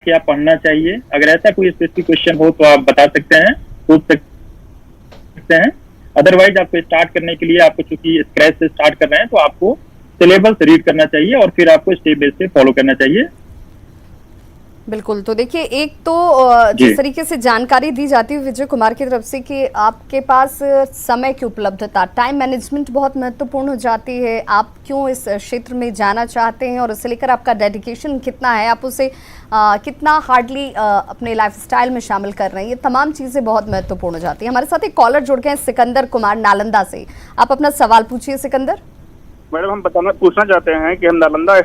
क्या पढ़ना चाहिए? अगर ऐसा कोई स्पेसिफिक क्वेश्चन हो तो आप बता सकते हैं, पूछ सकते हैं। अदरवाइज आपको स्टार्ट करने के लिए, आपको चूंकि स्क्रैच से स्टार्ट कर रहे हैं, तो आपको सिलेबस रीड करना चाहिए और फिर आपको स्टेप बाय स्टेप फॉलो करना चाहिए। बिल्कुल। तो देखिए, एक तो जी। जिस तरीके से जानकारी दी जाती है विजय कुमार की तरफ से कि आपके पास समय की उपलब्धता, टाइम मैनेजमेंट बहुत महत्वपूर्ण हो जाती है। आप क्यों इस क्षेत्र में जाना चाहते हैं और उसे लेकर आपका डेडिकेशन कितना है, आप उसे कितना हार्डली अपने लाइफस्टाइल में शामिल कर रहे हैं, ये तमाम चीज़ें बहुत महत्वपूर्ण हो जाती हैं। हमारे साथ एक कॉलर जुड़ गए हैं, सिकंदर कुमार नालंदा से। आप अपना सवाल पूछिए सिकंदर। मैडम, हम पूछना चाहते हैं कि हम नालंदा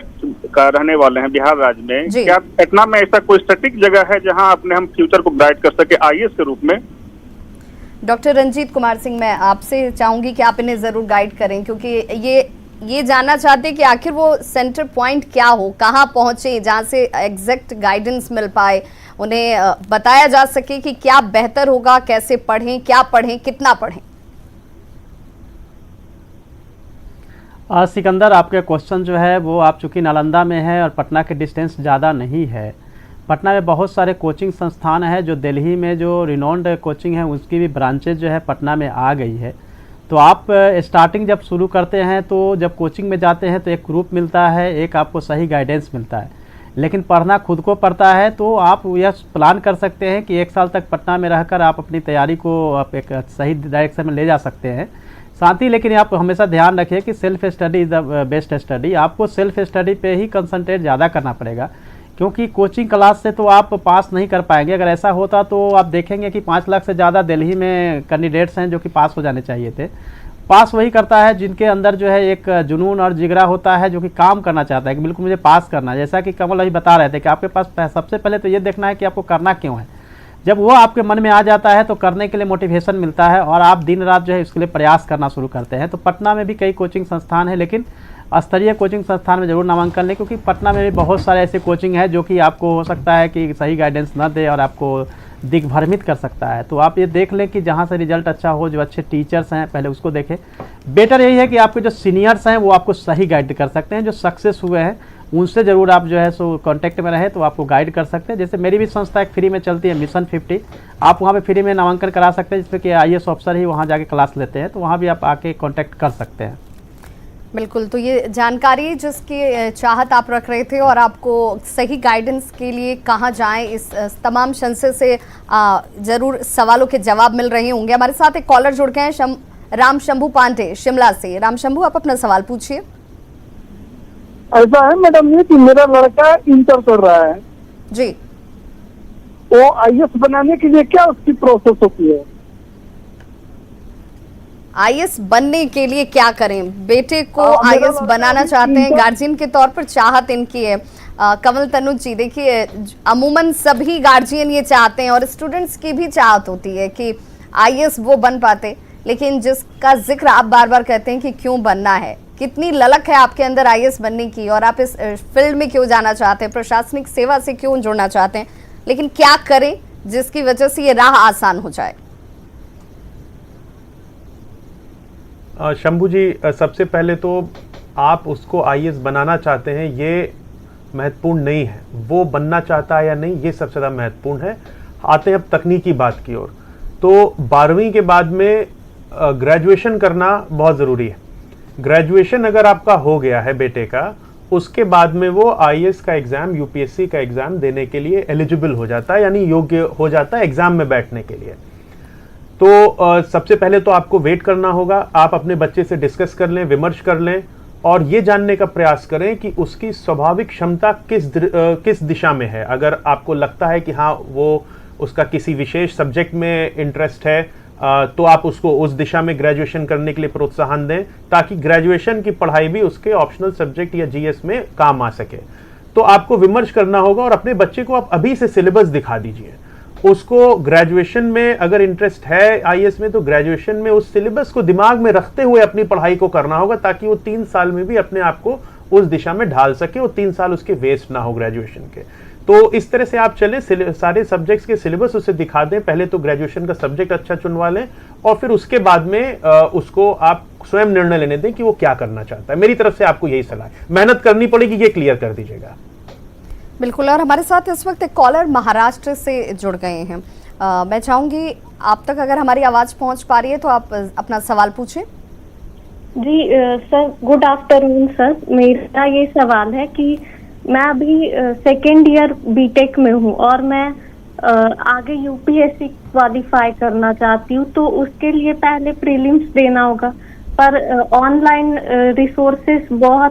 का रहने वाले हैं, बिहार राज्य में। जी। क्या पटना में ऐसा कोई स्टैटिक जगह है जहां अपने हम फ्यूचर को ब्राइट कर सके आईएएस के रूप में? डॉक्टर रंजीत कुमार सिंह, मैं आपसे चाहूंगी कि आप इन्हें जरूर गाइड करें, क्योंकि ये जानना चाहते हैं कि आखिर वो सेंटर पॉइंट क्या हो, कहाँ पहुंचे जहां से एग्जैक्ट गाइडेंस मिल पाए, उन्हें बताया जा सके कि क्या बेहतर होगा, कैसे पढ़ें, क्या पढ़ें, कितना पढ़ें। सिकंदर, आपके क्वेश्चन जो है वो आप चूँकि नालंदा में है और पटना के डिस्टेंस ज़्यादा नहीं है। पटना में बहुत सारे कोचिंग संस्थान हैं, जो दिल्ली में जो रिनोन्ड कोचिंग है उसकी भी ब्रांचेज जो है पटना में आ गई है। तो आप स्टार्टिंग जब शुरू करते हैं तो जब कोचिंग में जाते हैं तो एक ग्रुप मिलता है, एक आपको सही गाइडेंस मिलता है, लेकिन पढ़ना खुद को पड़ता है। तो आप यह प्लान कर सकते हैं कि 1 साल तक पटना में रहकर आप अपनी तैयारी को आप एक सही डायरेक्शन में ले जा सकते हैं। साथ ही लेकिन आप हमेशा ध्यान रखिए कि self study is the best study. आपको सेल्फ स्टडी पे ही कंसंट्रेट ज़्यादा करना पड़ेगा, क्योंकि कोचिंग क्लास से तो आप पास नहीं कर पाएंगे। अगर ऐसा होता तो आप देखेंगे कि 5 लाख से ज़्यादा दिल्ली में कैंडिडेट्स हैं जो कि पास हो जाने चाहिए थे। पास वही करता है जिनके अंदर जो है एक जुनून और जिगरा होता है, जो कि काम करना चाहता है कि बिल्कुल मुझे पास करना है। जैसा कि कमल अभी बता रहे थे कि आपके पास सबसे पहले तो ये देखना है कि आपको करना क्यों है। जब वो आपके मन में आ जाता है तो करने के लिए मोटिवेशन मिलता है और आप दिन रात जो है इसके लिए प्रयास करना शुरू करते हैं। तो पटना में भी कई कोचिंग संस्थान है, लेकिन स्तरीय कोचिंग संस्थान में ज़रूर नामांकन लें, क्योंकि पटना में भी बहुत सारे ऐसे कोचिंग है जो कि आपको हो सकता है कि सही गाइडेंस न दे और आपको दिग्भ्रमित कर सकता है। तो आप ये देख लें कि जहाँ से रिजल्ट अच्छा हो, जो अच्छे टीचर्स हैं पहले उसको देखें। बेटर यही है कि आपके जो सीनियर्स हैं वो आपको सही गाइड कर सकते हैं, जो सक्सेस हुए हैं उनसे ज़रूर आप जो है सो कांटेक्ट में रहें तो आपको गाइड कर सकते हैं। जैसे मेरी भी संस्था एक फ्री में चलती है, मिशन 50, आप वहाँ पे फ्री में नामांकन करा सकते हैं, जिसमें कि आईएएस ऑफिसर ही वहाँ जाके क्लास लेते हैं, तो वहाँ भी आप आके कांटेक्ट कर सकते हैं। बिल्कुल। तो ये जानकारी जिसकी चाहत आप रख रहे थे और आपको सही गाइडेंस के लिए कहाँ जाएं, इस तमाम संशय से ज़रूर सवालों के जवाब मिल रहे होंगे। हमारे साथ एक कॉलर जुड़ गए हैं, राम शंभू पांडे शिमला से। राम शंभू, आप अपना सवाल पूछिए। ऐसा है मैडम ये कि मेरा लड़का इंटर कर रहा है जी, वो आईएएस बनाने के लिए क्या उसकी प्रोसेस होती है? आईएएस बनने के लिए क्या करें? बेटे को आईएएस बनाना चाहते हैं, गार्जियन के तौर पर चाहत इनकी है। कमल तनुज जी, देखिए अमूमन सभी गार्जियन ये चाहते हैं और स्टूडेंट्स की भी चाहत होती है कि आईएएस वो बन पाते, लेकिन जिसका जिक्र आप बार बार कहते हैं कि क्यों बनना है, कितनी ललक है आपके अंदर आईएएस बनने की और आप इस फील्ड में क्यों जाना चाहते हैं, प्रशासनिक सेवा से क्यों जुड़ना चाहते हैं, लेकिन क्या करें जिसकी वजह से ये राह आसान हो जाए? शंभू जी, सबसे पहले तो आप उसको आईएएस बनाना चाहते हैं ये महत्वपूर्ण नहीं है, वो बनना चाहता है या नहीं ये सबसे ज़्यादा महत्वपूर्ण है। आते हैं अब तकनीकी बात की ओर। तो 12वीं के बाद में ग्रेजुएशन करना बहुत ज़रूरी है। ग्रेजुएशन अगर आपका हो गया है बेटे का, उसके बाद में वो आईएएस का एग्ज़ाम, यूपीएससी का एग्ज़ाम देने के लिए एलिजिबल हो जाता है, यानी योग्य हो जाता है एग्ज़ाम में बैठने के लिए। तो सबसे पहले तो आपको वेट करना होगा। आप अपने बच्चे से डिस्कस कर लें, विमर्श कर लें और ये जानने का प्रयास करें कि उसकी स्वाभाविक क्षमता किस दिशा में है। अगर आपको लगता है कि हाँ वो उसका किसी विशेष सब्जेक्ट में इंटरेस्ट है, तो आप उसको उस दिशा में ग्रेजुएशन करने के लिए प्रोत्साहन दें, ताकि ग्रेजुएशन की पढ़ाई भी उसके ऑप्शनल सब्जेक्ट या जीएस में काम आ सके। तो आपको विमर्श करना होगा और अपने बच्चे को आप अभी से सिलेबस दिखा दीजिए। उसको ग्रेजुएशन में अगर इंटरेस्ट है आईएएस में, तो ग्रेजुएशन में उस सिलेबस को दिमाग में रखते हुए अपनी पढ़ाई को करना होगा, ताकि वो 3 साल में भी अपने आप को उस दिशा में ढाल सके और 3 साल उसके वेस्ट ना हो ग्रेजुएशन के। तो इस तरह से आप चले, सारे सब्जेक्ट्स के सिलेबस उसे दिखा दें। पहले तो ग्रेजुएशन का सब्जेक्ट अच्छा चुनवा लें और फिर उसके बाद में उसको आप स्वयं निर्णय लेने दें कि वो क्या करना चाहता है। मेरी तरफ से आपको यही सलाह है। मेहनत करनी पड़ेगी, ये क्लियर कर दीजिएगा। बिल्कुल, और हमारे साथ इस वक्त एक कॉलर महाराष्ट्र से जुड़ गए हैं। मैं चाहूंगी आप तक अगर हमारी आवाज पहुंच पा रही है तो आप अपना सवाल पूछें। जी सर, गुड आफ्टरनून सर। मेरा ये सवाल है कि मैं अभी सेकेंड ईयर बीटेक में हूँ और मैं आगे यूपीएससी क्वालिफाई करना चाहती हूँ, तो उसके लिए पहले प्रीलिम्स देना होगा, पर ऑनलाइन रिसोर्सेस बहुत